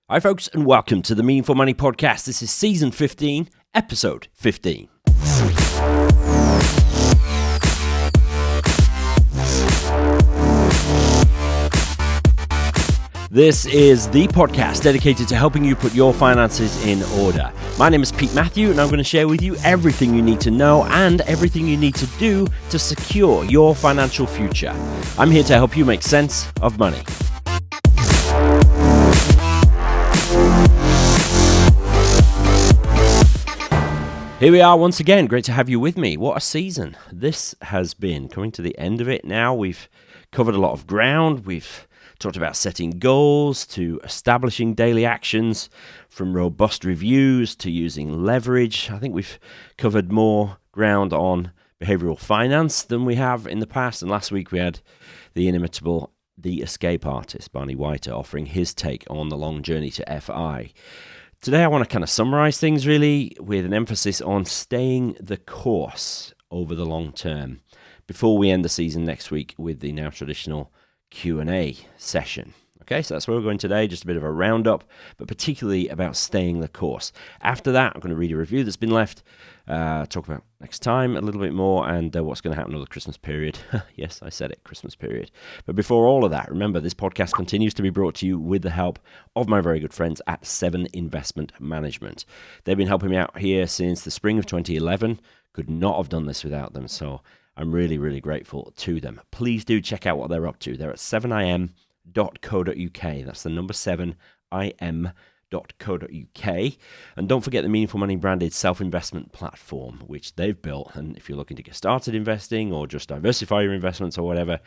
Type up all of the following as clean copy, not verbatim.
Hi folks, and welcome to the Meaningful Money Podcast. This is Season 15, Episode 15. This is the podcast dedicated to helping you put your finances in order. My name is Pete Matthew, and I'm going to share with you everything you need to know and everything you need to do to secure your financial future. I'm here to help you make sense of money. Here we are once again. Great to have you with me. What a season this has been. Coming to the end of it now. We've covered a lot of ground. We've talked about setting goals to establishing daily actions, from robust reviews to using leverage. I think we've covered more ground on behavioural finance than we have in the past. And last week we had the inimitable The Escape Artist, Barney White, offering his take on the long journey to FI. Today I want to kind of summarize things really with an emphasis on staying the course over the long term before we end the season next week with the now traditional Q&A session. Okay, so that's where we're going today, just a bit of a roundup, but particularly about staying the course. After that, I'm going to read a review that's been left, talk about next time a little bit more, and what's going to happen over the Christmas period. Yes, I said it, Christmas period. But before all of that, remember, this podcast continues to be brought to you with the help of my very good friends at 7 Investment Management. They've been helping me out here since the spring of 2011. Could not have done this without them, so I'm really, really grateful to them. Please do check out what they're up to. They're at 7im.co.uk. That's the number 7im.co.uk. And don't forget the Meaningful Money branded self-investment platform, which they've built. And if you're looking to get started investing or just diversify your investments or whatever,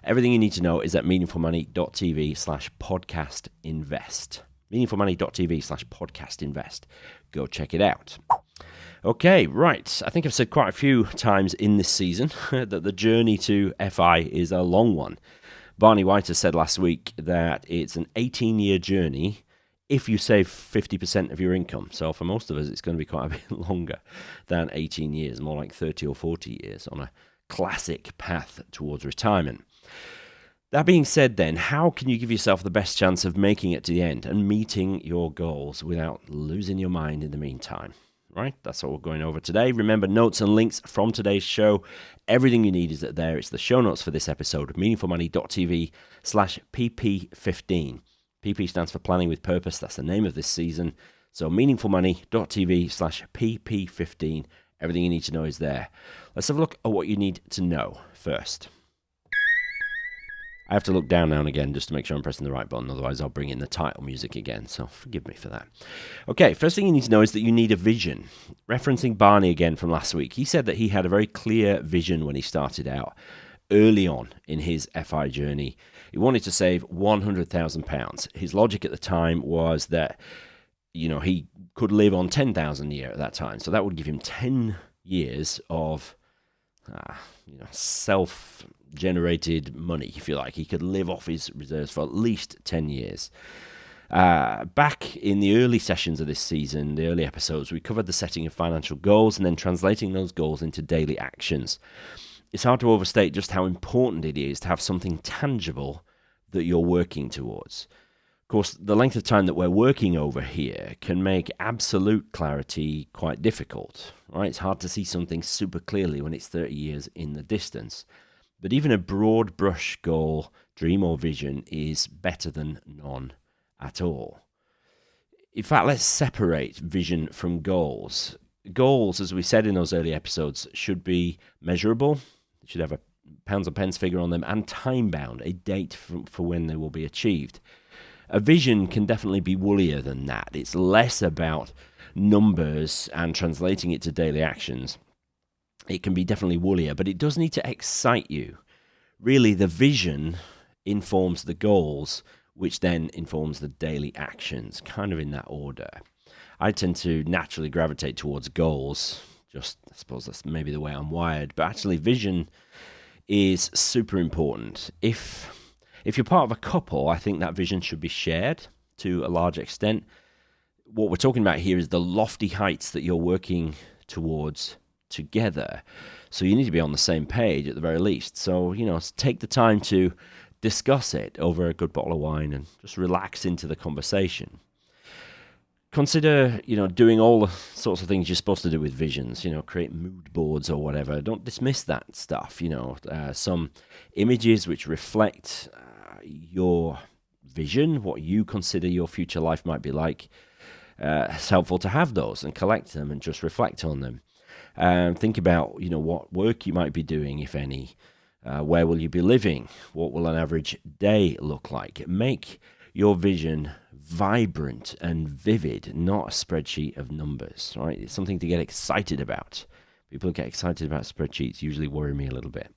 everything you need to know is at meaningfulmoney.tv/podcastinvest. meaningfulmoney.tv/podcastinvest. Go check it out. Okay, right. I think I've said quite a few times in this season that the journey to FI is a long one. Barney White has said last week that it's an 18-year journey if you save 50% of your income. So for most of us, it's going to be quite a bit longer than 18 years, more like 30 or 40 years on a classic path towards retirement. That being said then, how can you give yourself the best chance of making it to the end and meeting your goals without losing your mind in the meantime? Right, that's what we're going over today. Remember, notes and links from today's show. Everything you need is there. It's the show notes for this episode, meaningfulmoney.tv/pp15. PP stands for Planning with Purpose. That's the name of this season. So meaningfulmoney.tv/pp15. Everything you need to know is there. Let's have a look at what you need to know first. I have to look down now and again just to make sure I'm pressing the right button, otherwise I'll bring in the title music again, so forgive me for that. Okay, first thing you need to know is that you need a vision. Referencing Barney again from last week, he said that he had a very clear vision when he started out early on in his FI journey. He wanted to save £100,000. His logic at the time was that, he could live on $10,000 a year at that time, so that would give him 10 years of self-generated money, if you like. He could live off his reserves for at least 10 years. Back in the early sessions of this season, the early episodes, we covered the setting of financial goals and then translating those goals into daily actions. It's hard to overstate just how important it is to have something tangible that you're working towards. Of course, the length of time that we're working over here can make absolute clarity quite difficult, right? It's hard to see something super clearly when it's 30 years in the distance. But even a broad brush goal, dream or vision is better than none at all. In fact, let's separate vision from goals. Goals, as we said in those early episodes, should be measurable. They should have a pounds and pence figure on them and time-bound, a date for when they will be achieved. A vision can definitely be woollier than that. It's less about numbers and translating it to daily actions. It can be definitely woollier, but it does need to excite you. Really, the vision informs the goals, which then informs the daily actions, kind of in that order. I tend to naturally gravitate towards goals. I suppose that's maybe the way I'm wired. But actually, vision is super important. If you're part of a couple, I think that vision should be shared to a large extent. What we're talking about here is the lofty heights that you're working towards together. So you need to be on the same page at the very least. So, take the time to discuss it over a good bottle of wine and just relax into the conversation. Consider, doing all the sorts of things you're supposed to do with visions, create mood boards or whatever. Don't dismiss that stuff, some images which reflect your vision, what you consider your future life might be like. It's helpful to have those and collect them and just reflect on them. Think about, what work you might be doing, if any. Where will you be living? What will an average day look like? Make your vision vibrant and vivid, not a spreadsheet of numbers, right? It's something to get excited about. People who get excited about spreadsheets usually worry me a little bit.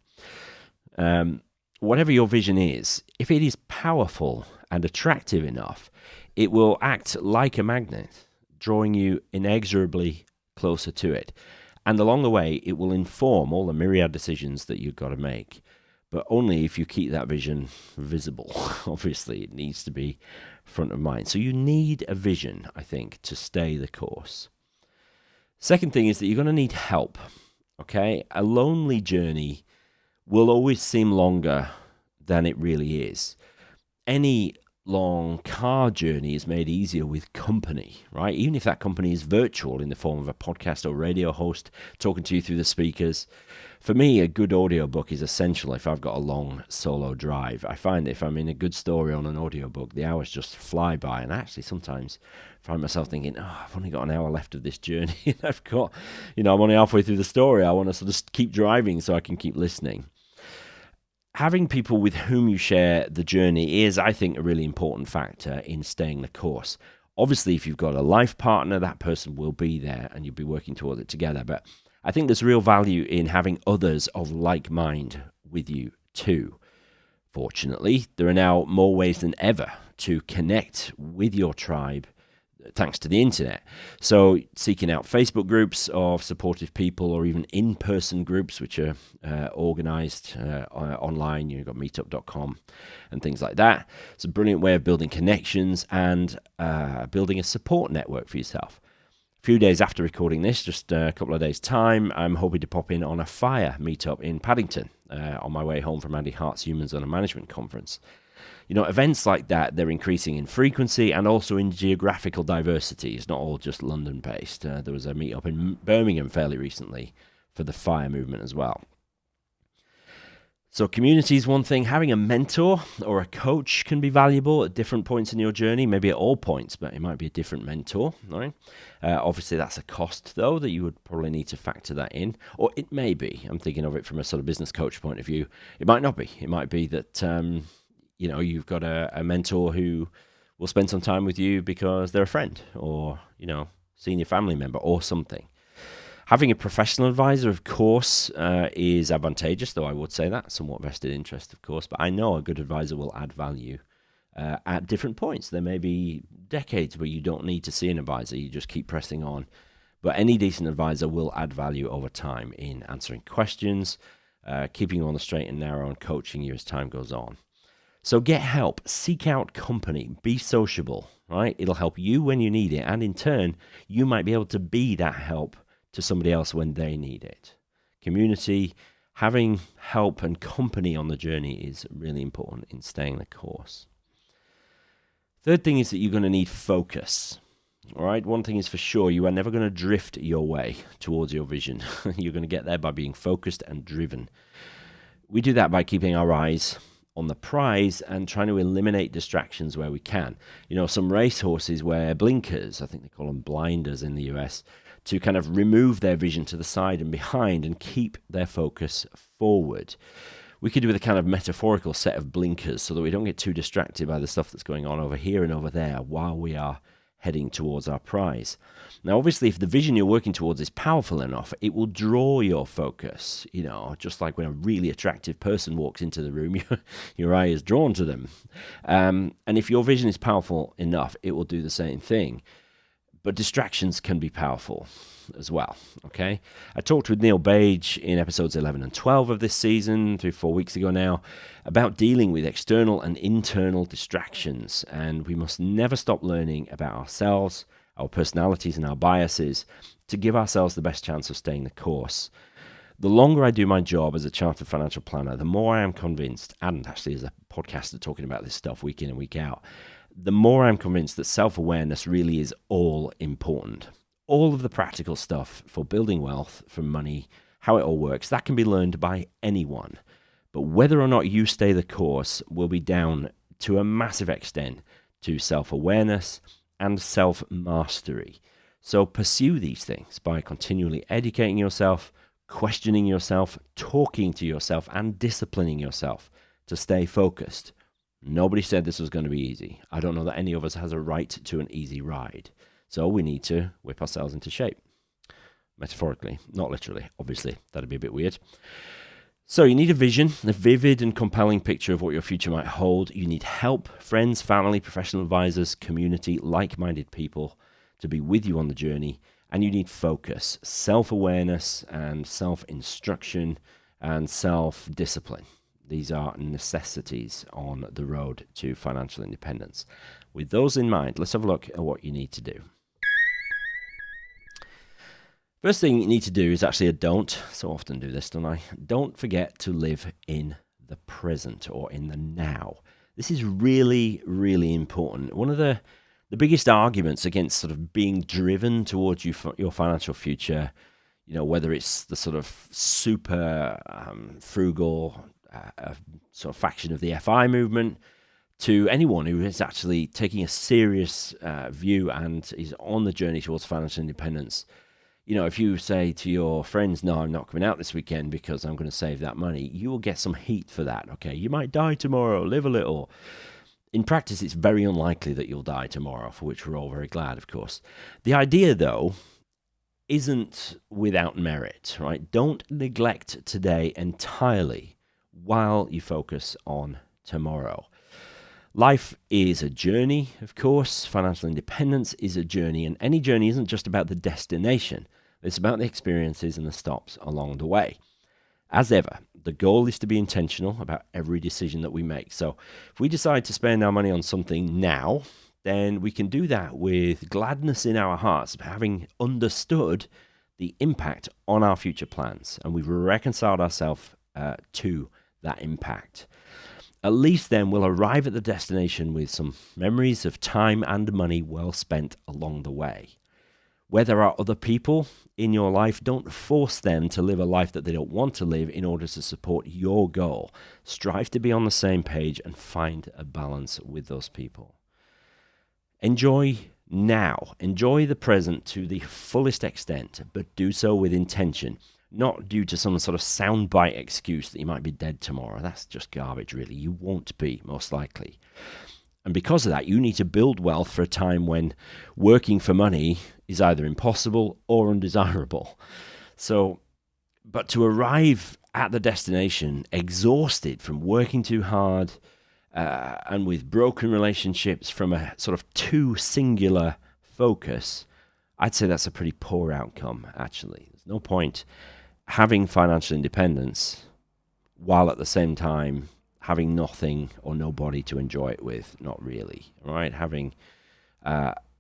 Whatever your vision is, if it is powerful and attractive enough, it will act like a magnet, drawing you inexorably closer to it. And along the way, it will inform all the myriad decisions that you've got to make, but only if you keep that vision visible. Obviously, it needs to be front of mind. So you need a vision, I think, to stay the course. Second thing is that you're going to need help, okay? A lonely journey will always seem longer than it really is. Any long car journey is made easier with company, right? Even if that company is virtual in the form of a podcast or radio host talking to you through the speakers. For me, a good audiobook is essential if I've got a long solo drive. I find if I'm in a good story on an audiobook, the hours just fly by, and I actually sometimes find myself thinking, I've only got an hour left of this journey, and I've got, I'm only halfway through the story. I want to sort of keep driving so I can keep listening. Having people with whom you share the journey is, I think, a really important factor in staying the course. Obviously, if you've got a life partner, that person will be there and you'll be working towards it together. But I think there's real value in having others of like mind with you too. Fortunately, there are now more ways than ever to connect with your tribe thanks to the internet. So seeking out Facebook groups of supportive people, or even in-person groups which are organized online. You've got meetup.com and things like that. It's a brilliant way of building connections and building a support network for yourself. A few days after recording this, just a couple of days' time, I'm hoping to pop in on a FIRE meetup in Paddington on my way home from Andy Hart's Humans Under Management conference. Events like that, they're increasing in frequency and also in geographical diversity. It's not all just London-based. There was a meetup in Birmingham fairly recently for the FIRE movement as well. So community is one thing. Having a mentor or a coach can be valuable at different points in your journey, maybe at all points, but it might be a different mentor, right? Obviously, that's a cost, though, that you would probably need to factor that in. Or it may be. I'm thinking of it from a sort of business coach point of view. It might not be. It might be that you've got a mentor who will spend some time with you because they're a friend or, senior family member or something. Having a professional advisor, of course, is advantageous, though I would say that, somewhat vested interest, of course. But I know a good advisor will add value at different points. There may be decades where you don't need to see an advisor. You just keep pressing on. But any decent advisor will add value over time in answering questions, keeping you on the straight and narrow, and coaching you as time goes on. So get help, seek out company, be sociable, right? It'll help you when you need it. And in turn, you might be able to be that help to somebody else when they need it. Community, having help and company on the journey is really important in staying the course. Third thing is that you're going to need focus. All right, one thing is for sure, you are never going to drift your way towards your vision. You're going to get there by being focused and driven. We do that by keeping our eyes on the prize and trying to eliminate distractions where we can. Some racehorses wear blinkers, I think they call them blinders in the US, to kind of remove their vision to the side and behind and keep their focus forward. We could do with a kind of metaphorical set of blinkers so that we don't get too distracted by the stuff that's going on over here and over there while we are heading towards our prize. Now, obviously, if the vision you're working towards is powerful enough, it will draw your focus, just like when a really attractive person walks into the room, your eye is drawn to them. And if your vision is powerful enough, it will do the same thing. But distractions can be powerful as well, okay? I talked with Neil Bage in episodes 11 and 12 of this season, 3-4 weeks ago now, about dealing with external and internal distractions. And we must never stop learning about ourselves, our personalities and our biases to give ourselves the best chance of staying the course. The longer I do my job as a chartered financial planner, the more I am convinced, and actually as a podcaster talking about this stuff week in and week out, the more I'm convinced that self-awareness really is all important. All of the practical stuff for building wealth, for money, how it all works, that can be learned by anyone. But whether or not you stay the course will be down to a massive extent to self-awareness and self-mastery. So pursue these things by continually educating yourself, questioning yourself, talking to yourself, and disciplining yourself to stay focused. Nobody said this was going to be easy. I don't know that any of us has a right to an easy ride. So we need to whip ourselves into shape. Metaphorically, not literally, obviously. That'd be a bit weird. So you need a vision, a vivid and compelling picture of what your future might hold. You need help, friends, family, professional advisors, community, like-minded people to be with you on the journey. And you need focus, self-awareness and self-instruction and self-discipline. These are necessities on the road to financial independence. With those in mind, let's have a look at what you need to do. First thing you need to do is actually a don't. So often do this, don't I? Don't forget to live in the present or in the now. This is really, really important. One of the biggest arguments against sort of being driven towards your financial future, whether it's the sort of super frugal sort of faction of the FI movement, to anyone who is actually taking a serious view and is on the journey towards financial independence. If you say to your friends, no, I'm not coming out this weekend because I'm going to save that money, you will get some heat for that. Okay, you might die tomorrow, live a little. In practice, it's very unlikely that you'll die tomorrow, for which we're all very glad, of course. The idea, though, isn't without merit, right? Don't neglect today entirely while you focus on tomorrow. Life is a journey, of course. Financial independence is a journey, and any journey isn't just about the destination. It's about the experiences and the stops along the way. As ever, the goal is to be intentional about every decision that we make. So if we decide to spend our money on something now, then we can do that with gladness in our hearts, having understood the impact on our future plans, and we've reconciled ourselves to that impact. At least then we'll arrive at the destination with some memories of time and money well spent along the way. Where there are other people in your life, don't force them to live a life that they don't want to live in order to support your goal. Strive to be on the same page and find a balance with those people. Enjoy now. Enjoy the present to the fullest extent, but do so with intention. Not due to some sort of soundbite excuse that you might be dead tomorrow. That's just garbage, really. You won't be, most likely. And because of that, you need to build wealth for a time when working for money is either impossible or undesirable. But to arrive at the destination exhausted from working too hard and with broken relationships from a sort of too singular focus, I'd say that's a pretty poor outcome, actually. There's no point having financial independence while at the same time having nothing or nobody to enjoy it with. Not really, right? Having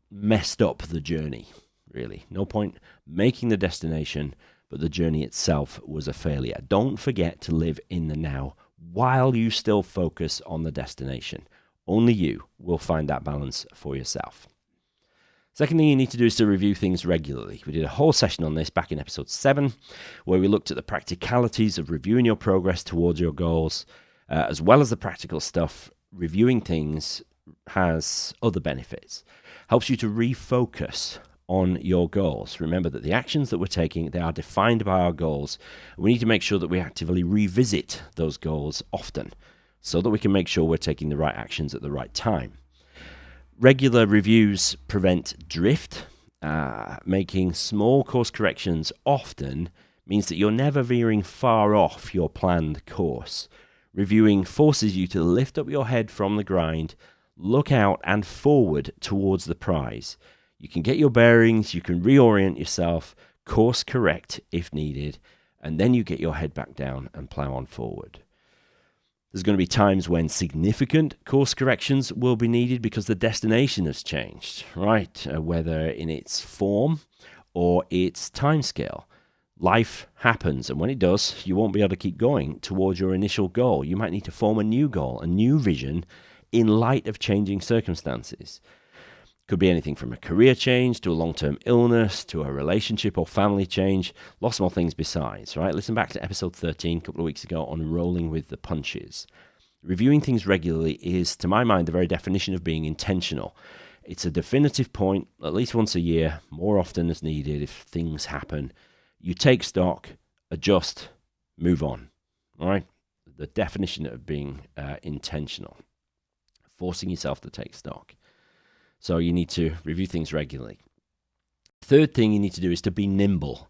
messed up the journey, really. No point making the destination, but the journey itself was a failure. Don't forget to live in the now while you still focus on the destination. Only you will find that balance for yourself. Second thing you need to do is to review things regularly. We did a whole session on this back in episode 7, where we looked at the practicalities of reviewing your progress towards your goals, as well as the practical stuff. Reviewing things has other benefits. Helps you to refocus on your goals. Remember that the actions that we're taking, they are defined by our goals. We need to make sure that we actively revisit those goals often so that we can make sure we're taking the right actions at the right time. Regular reviews prevent drift. Making small course corrections often means that you're never veering far off your planned course. Reviewing forces you to lift up your head from the grind, look out and forward towards the prize. You can get your bearings, you can reorient yourself, course correct if needed, and then you get your head back down and plow on forward. There's going to be times when significant course corrections will be needed because the destination has changed, right? Whether in its form or its timescale. Life happens, and when it does, you won't be able to keep going towards your initial goal. You might need to form a new goal, a new vision in light of changing circumstances. Could be anything from a career change to a long-term illness to a relationship or family change, lots more things besides, right? Listen back to episode 13 a couple of weeks ago on rolling with the punches. Reviewing things regularly is, to my mind, the very definition of being intentional. It's a definitive point, at least once a year, more often as needed if things happen. You take stock, adjust, move on, all right? The definition of being intentional, forcing yourself to take stock. So you need to review things regularly. Third thing you need to do is to be nimble.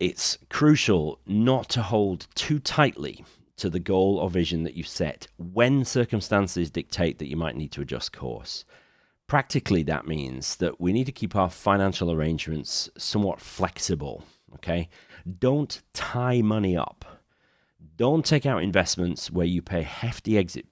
It's crucial not to hold too tightly to the goal or vision that you set when circumstances dictate that you might need to adjust course. Practically, that means that we need to keep our financial arrangements somewhat flexible, okay? Don't tie money up. Don't take out investments where you pay hefty exit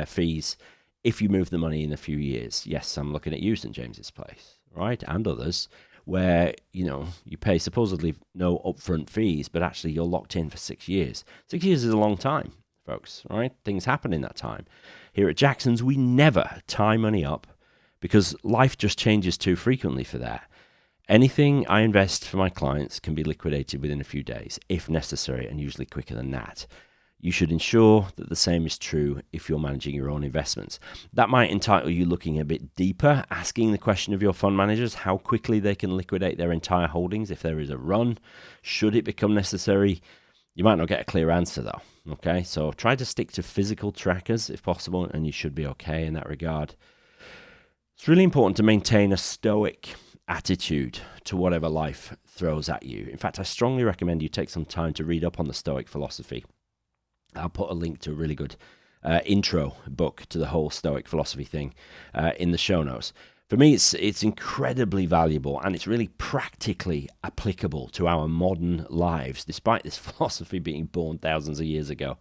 fees if you move the money in a few years. Yes, I'm looking at you, St. James's Place, right? And others where, you pay supposedly no upfront fees, but actually you're locked in for 6 years. 6 years is a long time, folks, right? Things happen in that time. Here at Jackson's, we never tie money up because life just changes too frequently for that. Anything I invest for my clients can be liquidated within a few days, if necessary, and usually quicker than that. You should ensure that the same is true if you're managing your own investments. That might entitle you looking a bit deeper, asking the question of your fund managers how quickly they can liquidate their entire holdings if there is a run. Should it become necessary? You might not get a clear answer though, okay? So try to stick to physical trackers if possible, and you should be okay in that regard. It's really important to maintain a stoic attitude to whatever life throws at you. In fact, I strongly recommend you take some time to read up on the Stoic philosophy. I'll put a link to a really good intro book to the whole Stoic philosophy thing in the show notes. For me, it's incredibly valuable, and it's really practically applicable to our modern lives, despite this philosophy being born thousands of years ago.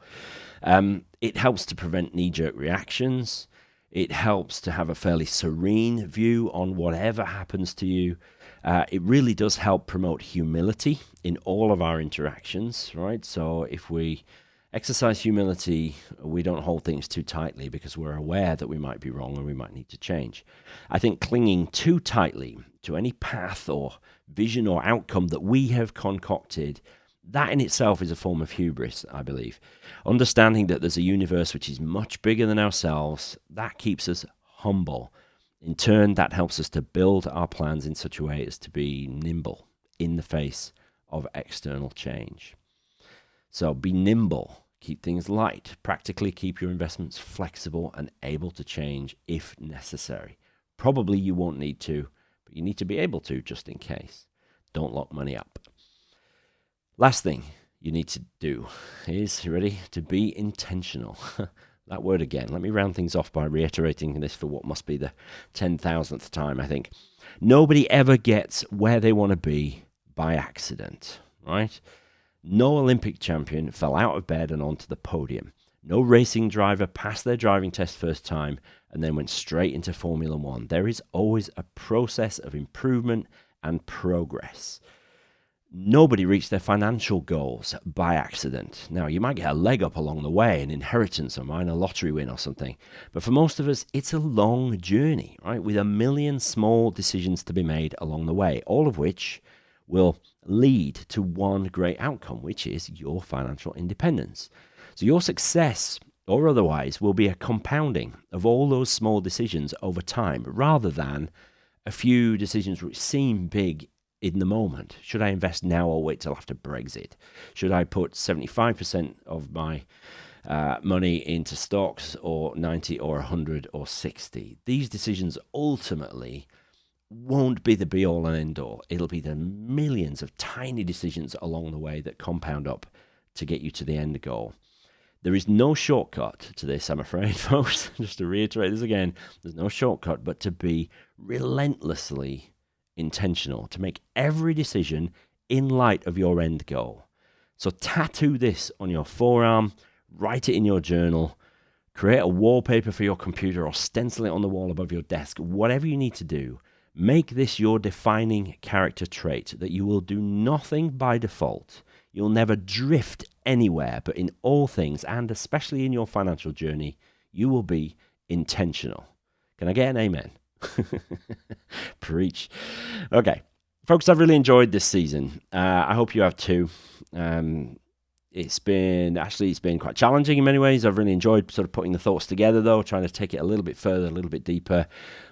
It helps to prevent knee-jerk reactions. It helps to have a fairly serene view on whatever happens to you. It really does help promote humility in all of our interactions, right? So if we exercise humility, we don't hold things too tightly because we're aware that we might be wrong and we might need to change. I think clinging too tightly to any path or vision or outcome that we have concocted, that in itself is a form of hubris, I believe. Understanding that there's a universe which is much bigger than ourselves, that keeps us humble. In turn, that helps us to build our plans in such a way as to be nimble in the face of external change. So be nimble. Keep things light. Practically keep your investments flexible and able to change if necessary. Probably you won't need to, but you need to be able to just in case. Don't lock money up. Last thing you need to do is, you ready, to be intentional. That word again. Let me round things off by reiterating this for what must be the 10,000th time, I think. Nobody ever gets where they want to be by accident, right? No Olympic champion fell out of bed and onto the podium. No racing driver passed their driving test first time and then went straight into Formula One. There is always a process of improvement and progress. Nobody reached their financial goals by accident. Now, you might get a leg up along the way, an inheritance, a minor lottery win or something. But for most of us, it's a long journey, right? With a million small decisions to be made along the way, all of which will lead to one great outcome, which is your financial independence. So your success, or otherwise, will be a compounding of all those small decisions over time, rather than a few decisions which seem big in the moment. Should I invest now or wait till after Brexit? Should I put 75% of my money into stocks, or 90 or 100 or 60? These decisions ultimately won't be the be-all and end-all. It'll be the millions of tiny decisions along the way that compound up to get you to the end goal. There is no shortcut to this, I'm afraid, folks. Just to reiterate this again, there's no shortcut, but to be relentlessly intentional, to make every decision in light of your end goal. So tattoo this on your forearm, write it in your journal, create a wallpaper for your computer, or stencil it on the wall above your desk. Whatever you need to do, make this your defining character trait, that you will do nothing by default. You'll never drift anywhere, but in all things, and especially in your financial journey, you will be intentional. Can I get an amen? Preach. Okay. Folks, I've really enjoyed this season. I hope you have too. It's been quite challenging in many ways. I've really enjoyed sort of putting the thoughts together, though, trying to take it a little bit further, a little bit deeper.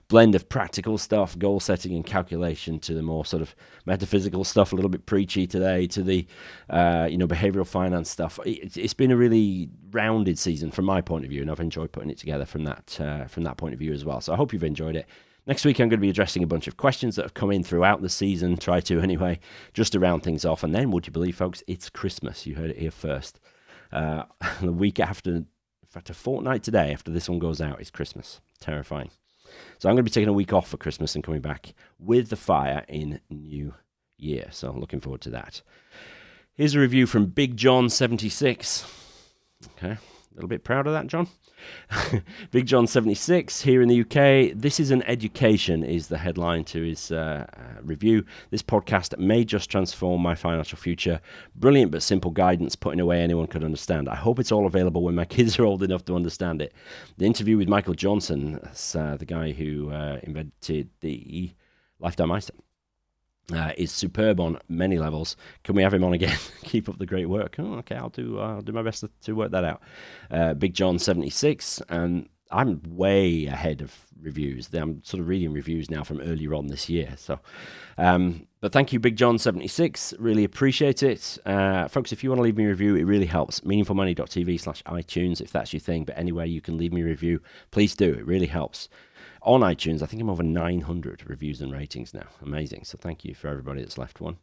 Blend of practical stuff, goal setting and calculation, to the more sort of metaphysical stuff, a little bit preachy today, to the behavioural finance stuff. It's been a really rounded season from my point of view, and I've enjoyed putting it together from that point of view as well. So I hope you've enjoyed it. Next week, I'm going to be addressing a bunch of questions that have come in throughout the season, try to anyway, just to round things off. And then, would you believe, folks, it's Christmas. You heard it here first. The week after, in fact, a fortnight today after this one goes out, is Christmas. Terrifying. So I'm going to be taking a week off for Christmas and coming back with the fire in New Year. So I'm looking forward to that. Here's a review from Big John 76. Okay, a little bit proud of that, John. Big John 76 here in the UK. This is an education is the headline to his review. This podcast may just transform my financial future. Brilliant but simple guidance, put in a way anyone could understand. I hope it's all available when my kids are old enough to understand it. The interview with Michael Johnson, the guy who invented the Lifetime ISA, is superb on many levels. Can we have him on again? Keep up the great work. Oh, okay, I'll do my best to work that out. Big John 76, and I'm way ahead of reviews. I'm sort of reading reviews now from earlier on this year. So, but thank you, Big John 76. Really appreciate it, folks. If you want to leave me a review, it really helps. Meaningfulmoney.tv/iTunes if that's your thing. But anyway, you can leave me a review. Please do. It really helps. On iTunes, I think I'm over 900 reviews and ratings now. Amazing. So thank you for everybody that's left one.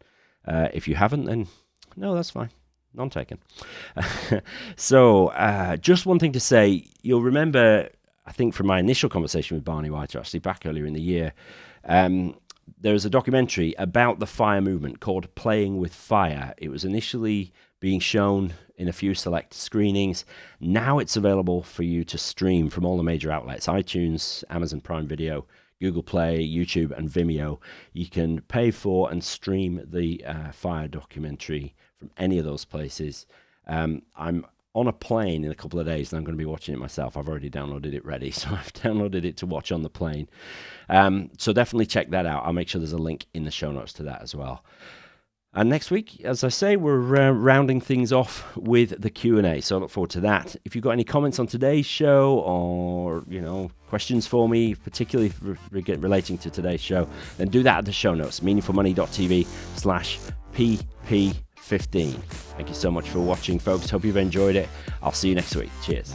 If you haven't, then no, that's fine. None taken. So just one thing to say. You'll remember, I think, from my initial conversation with Barney Whiter, actually back earlier in the year, there was a documentary about the FIRE movement called Playing with Fire. It was initially being shown in a few select screenings. Now it's available for you to stream from all the major outlets: iTunes, Amazon Prime Video, Google Play, YouTube, and Vimeo. You can pay for and stream the FIRE documentary from any of those places. I'm on a plane in a couple of days, and I'm going to be watching it myself. I've already downloaded it ready, so I've downloaded it to watch on the plane. So definitely check that out. I'll make sure there's a link in the show notes to that as well. And next week, as I say, we're rounding things off with the Q&A, so I look forward to that. If you've got any comments on today's show, or questions for me, particularly relating to today's show, then do that at the show notes, meaningfulmoney.tv/pp15. Thank you so much for watching, folks. Hope you've enjoyed it. I'll see you next week. Cheers.